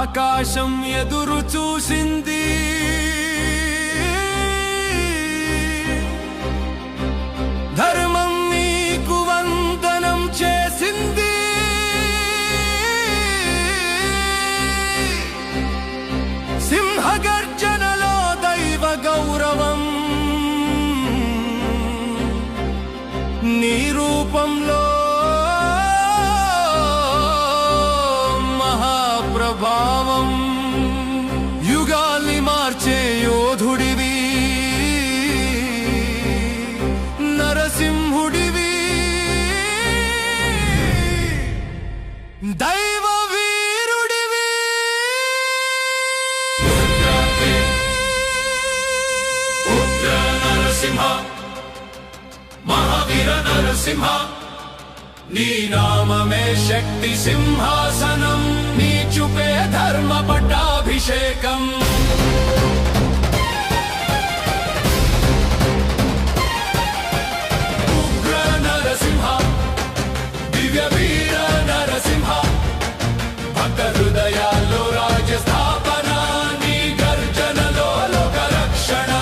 ఆకాశం ఎదురు చూసింది, ధర్మం నీకు వందనం చేసింది. సింహగర్జనలో దైవ గౌరవం, నీ రూపంలో మహాప్రభావం. యుగాల్ని మార్చే యోధుడివి, నరసింహుడివి, దైవ వీరుడివి. ఉగ్ర నరసింహ, మహావీర నరసింహ, నీ నామమే శక్తి సింహాసనం, నీ చూపే ధర్మ పట్టాభిషేకం. ఉగ్ర నరసింహ, దివ్య వీర నరసింహ, భక్త హృదయాల్లో రాజ్యస్థాపన, నీ గర్జనలో లోక రక్షణ.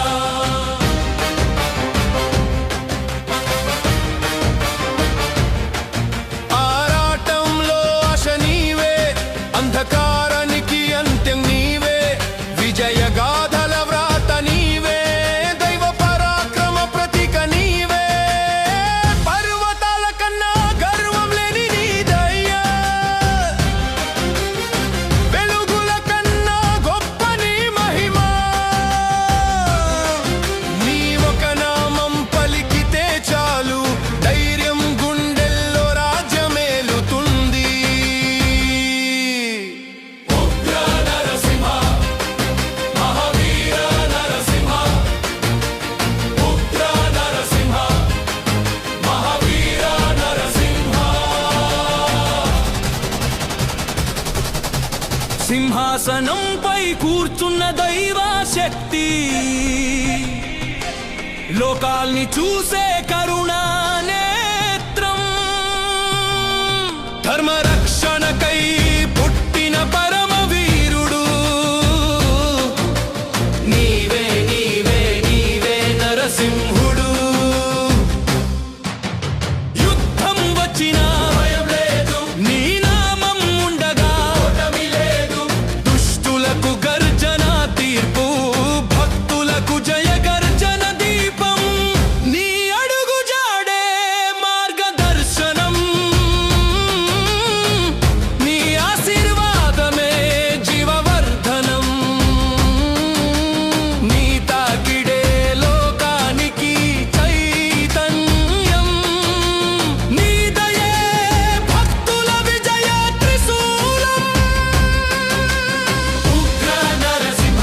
అంధకారానికి అంత్యం నీవే, విజయగాథల వ్రాత నీవే, దైవ పరాక్రమ ప్రతీక నీవే. పర్వతాల కన్నా గర్వం లేని నీ దయ, వెలుగుల కన్నా గొప్ప నీ మహిమ. నీ ఒక నామం పలికితే చాలు, ధైర్యం గుండెల్లో రాజ్యమేలుతుంది. సింహాసనంపై కూర్చున్న దైవ శక్తి, లోకాల్ని చూసే కరుణా నేత్రం, ధర్మరక్షణకై పుట్టిన పరమ వీరుడు నీవే, నీవే, నీవే నరసింహుడు. యుద్ధం వచ్చినా భయం లేదు, నీ నామం ఉండగా ఓటమి లేదు. దుష్టులకు గర్జన తీర్పు, భక్తులకు జయ గర్జన దీపం. నీ అడుగు జాడే మార్గదర్శనం, నీ ఆశీర్వాదమే జీవవర్ధనం. నీ తాకిడే లోకానికి చైతన్యం, నీ దయే భక్తుల విజయ త్రిశూలం. ఉగ్ర నరసింహ,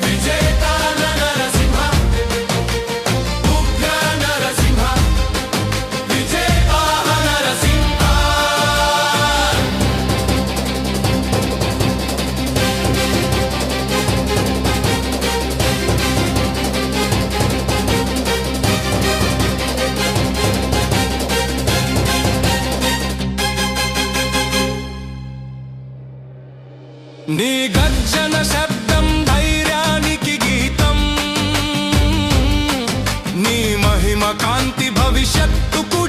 విజేత నరసింహ, ఉగ్ర నరసింహ, విజేత నరసింహ. నీ గర్జన శబ్దం ధైర్యానికి గీతం, నీ మహిమ కాంతి భవిష్యత్తుకు